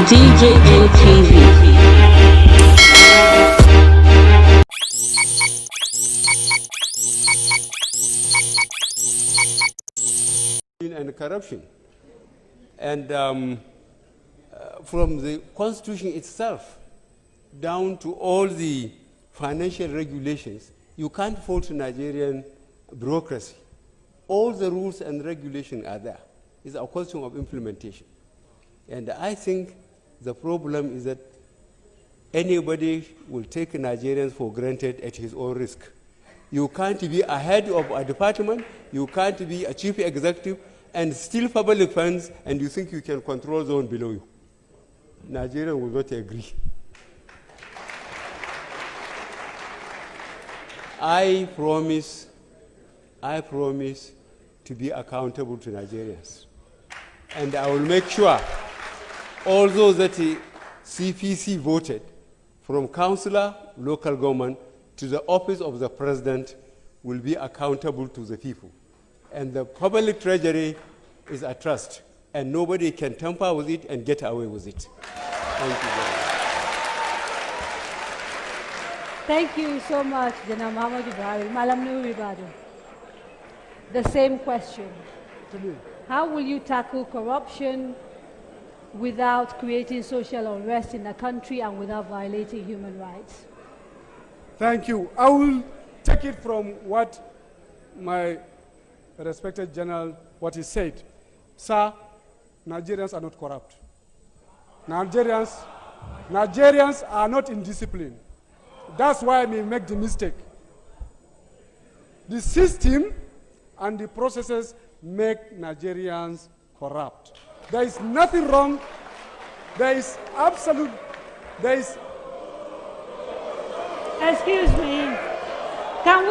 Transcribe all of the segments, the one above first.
DJM TV. And corruption. And from the Constitution itself down to all the financial regulations, you can't fault Nigerian bureaucracy. All the rules and regulations are there. It's a question of implementation. And I think the problem is that anybody will take Nigerians for granted at his own risk. You can't be a head of a department, you can't be a chief executive, and steal public funds, and you think you can control those below you. Nigeria will not agree. I promise to be accountable to Nigerians. And I will make sure all those that the CPC voted, from councillor, local government, to the office of the president, will be accountable to the people. And the public treasury is a trust, and nobody can tamper with it and get away with it. Thank you very much. Thank you so much, General Muhammadu Buhari. Malam Nuri Badu. The same question. How will you tackle corruption without creating social unrest in the country and without violating human rights? Thank you. I will take it from what my respected general, what he said. Sir, Nigerians are not corrupt. Nigerians are not indisciplined. That's why we make the mistake. The system and the processes make Nigerians corrupt. There is nothing wrong. Excuse me. Can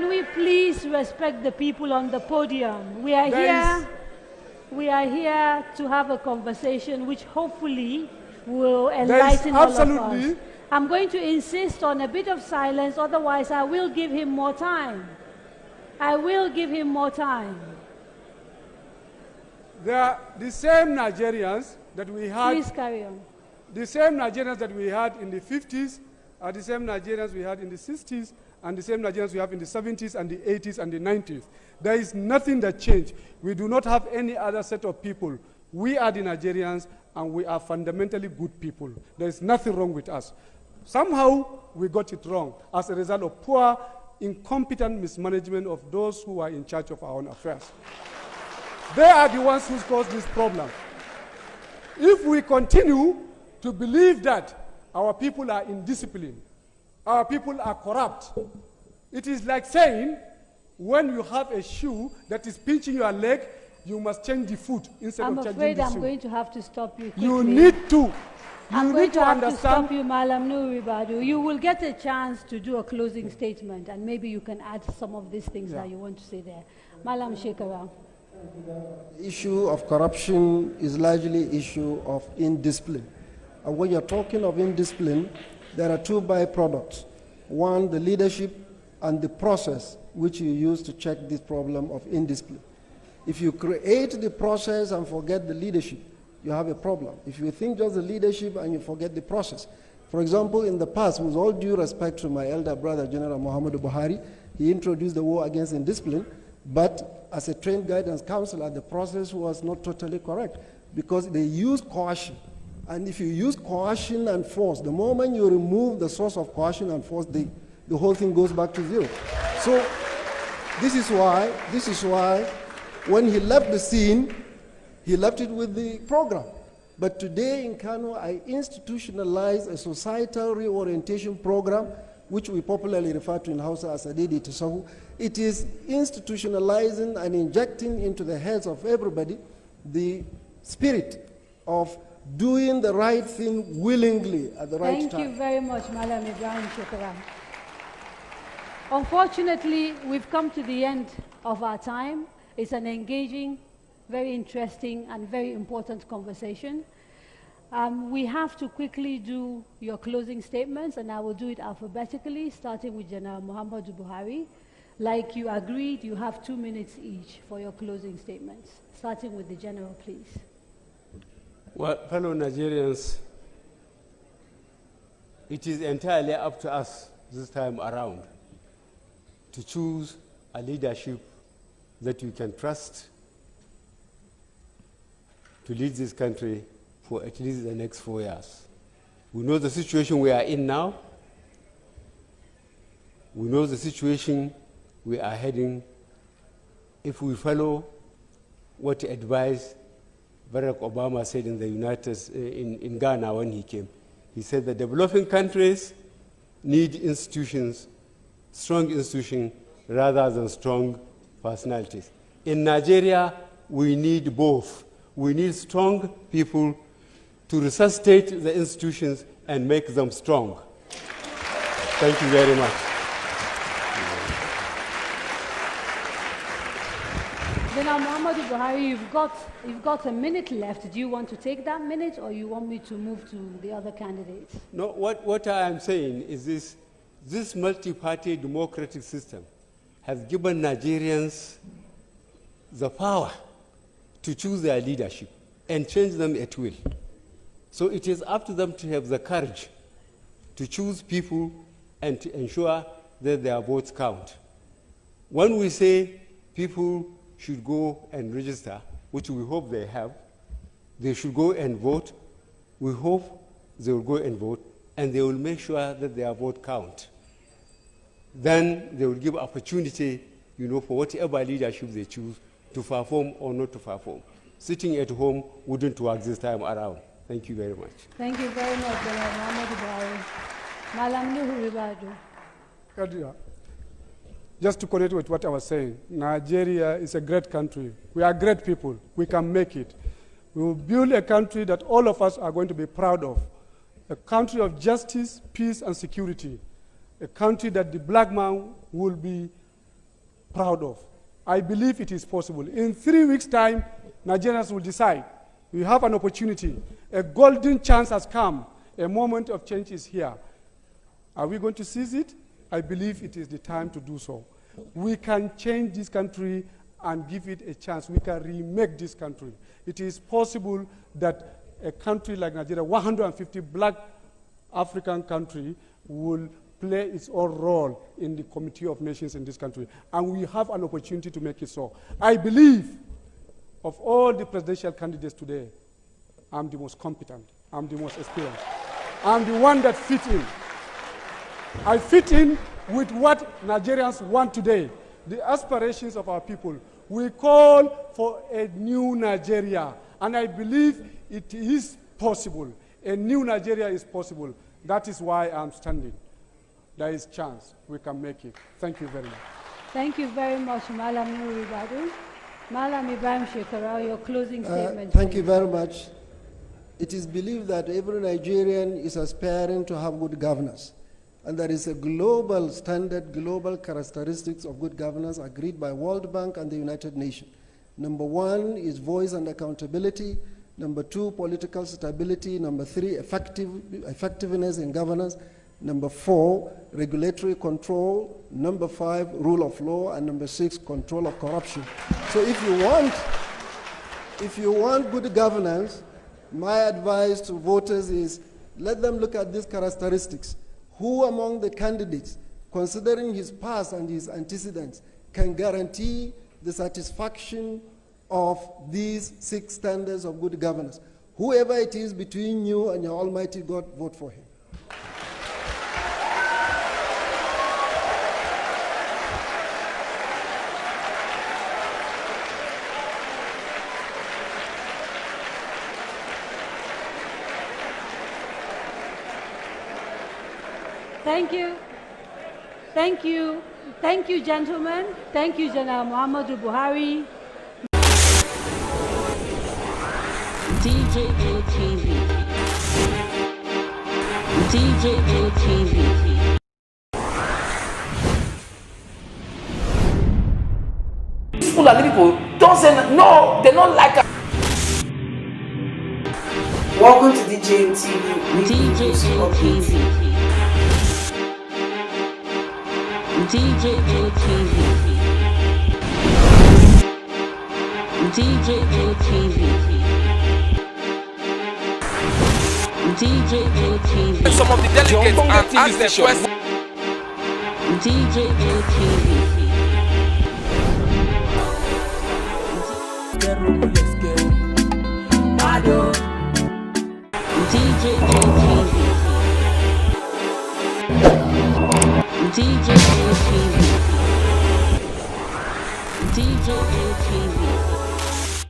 we please respect the people on the podium? We are here to have a conversation which hopefully will enlighten all of us. I'm going to insist on a bit of silence, otherwise I will give him more time. I will give him more time. They are the same Nigerians that we had. Please carry on. The same Nigerians that we had in the 50s are the same Nigerians we had in the 60s and the same Nigerians we have in the 70s and the 80s and the 90s. There is nothing that changed. We do not have any other set of people. We are the Nigerians and we are fundamentally good people. There is nothing wrong with us. Somehow we got it wrong as a result of poor, incompetent mismanagement of those who are in charge of our own affairs. They are the ones who caused this problem. If we continue to believe that our people are indisciplined, our people are corrupt, it is like saying when you have a shoe that is pinching your leg, you must change the foot instead of changing the shoe. I'm afraid I'm going to have to stop you quickly. You need to. I'm going to have to stop you, Malam Nuri Badu. You will get a chance to do a closing statement, and maybe you can add some of these things that you want to say there. Malam Shekara. The issue of corruption is largely issue of indiscipline. And when you're talking of indiscipline, there are two byproducts. One, the leadership and the process which you use to check this problem of indiscipline. If you create the process and forget the leadership, you have a problem. If you think just the leadership and you forget the process. For example, in the past, with all due respect to my elder brother, General Muhammadu Buhari, he introduced the war against indiscipline, but as a trained guidance counselor, the process was not totally correct because they used coercion. And if you use coercion and force, the moment you remove the source of coercion and force, the whole thing goes back to zero. So this is why when he left the scene, he left it with the program. But today in Kano, I institutionalized a societal reorientation program, which we popularly refer to in Hausa as Adedi Tasahu. It is institutionalizing and injecting into the heads of everybody the spirit of doing the right thing willingly at the right time. Thank you very much, Malam Ibrahim Shukran. Unfortunately, we've come to the end of our time. It's an engaging, very interesting, and very important conversation. We have to quickly do your closing statements, and I will do it alphabetically, starting with General Muhammadu Buhari. Like you agreed, you have 2 minutes each for your closing statements. Starting with the General, please. Well, fellow Nigerians, it is entirely up to us this time around to choose a leadership that you can trust to lead this country for at least the next 4 years. We know the situation we are in now. We know the situation we are heading if we follow what advice Barack Obama said in the in Ghana when he came. He said that developing countries need institutions, strong institutions, rather than strong personalities. In Nigeria, we need both. We need strong people to resuscitate the institutions and make them strong. Thank you very much. Then Muhammadu Buhari, you've got a minute left. Do you want to take that minute, or you want me to move to the other candidates? No, what I am saying is this multi-party democratic system has given Nigerians the power to choose their leadership and change them at will. So it is up to them to have the courage to choose people and to ensure that their votes count. When we say people should go and register, which we hope they have, they should go and vote. We hope they will go and vote, and they will make sure that their vote count. Then they will give opportunity, for whatever leadership they choose to perform or not to perform. Sitting at home wouldn't work this time around. Thank you very much. Thank you very much, Muhammadu Buhari. Malam Nuhu Ribadu. Just to connect with what I was saying, Nigeria is a great country. We are great people. We can make it. We will build a country that all of us are going to be proud of. A country of justice, peace, and security. A country that the black man will be proud of. I believe it is possible. In 3 weeks' time, Nigerians will decide. We have an opportunity. A golden chance has come. A moment of change is here. Are we going to seize it? I believe it is the time to do so. We can change this country and give it a chance. We can remake this country. It is possible that a country like Nigeria, 150 black African country, will play its own role in the Committee of Nations in this country. And we have an opportunity to make it so. I believe of all the presidential candidates today, I'm the most competent. I'm the most experienced. I'm the one that fits in. I fit in with what Nigerians want today, the aspirations of our people. We call for a new Nigeria, and I believe it is possible. A new Nigeria is possible. That is why I'm standing. There is chance we can make it. Thank you very much. Thank you very much, Malam Nuhu Ribadu. Malam Ibrahim Shekarau, your closing statement. Thank you very much. It is believed that every Nigerian is aspiring to have good governance. And there is a global standard, global characteristics of good governance agreed by World Bank and the United Nations. Number 1 is voice and accountability. Number 2, political stability. Number 3, effectiveness in governance. Number 4, regulatory control. Number 5, rule of law. And number 6, control of corruption. So if you want good governance, my advice to voters is let them look at these characteristics. Who among the candidates, considering his past and his antecedents, can guarantee the satisfaction of these 6 standards of good governance? Whoever it is between you and your Almighty God, vote for him. Thank you. Thank you. Thank you, gentlemen. Thank you, General Muhammadu Buhari. DJM TV. DJM TV. Fulani people don't say no, they don't like us. Welcome to DJM TV. DJM TV. DJM TV. DJM TV. DJM TV. Some of the delegates and ask their questions. DJM TV. DJM TV. DJM TV. DJM TV.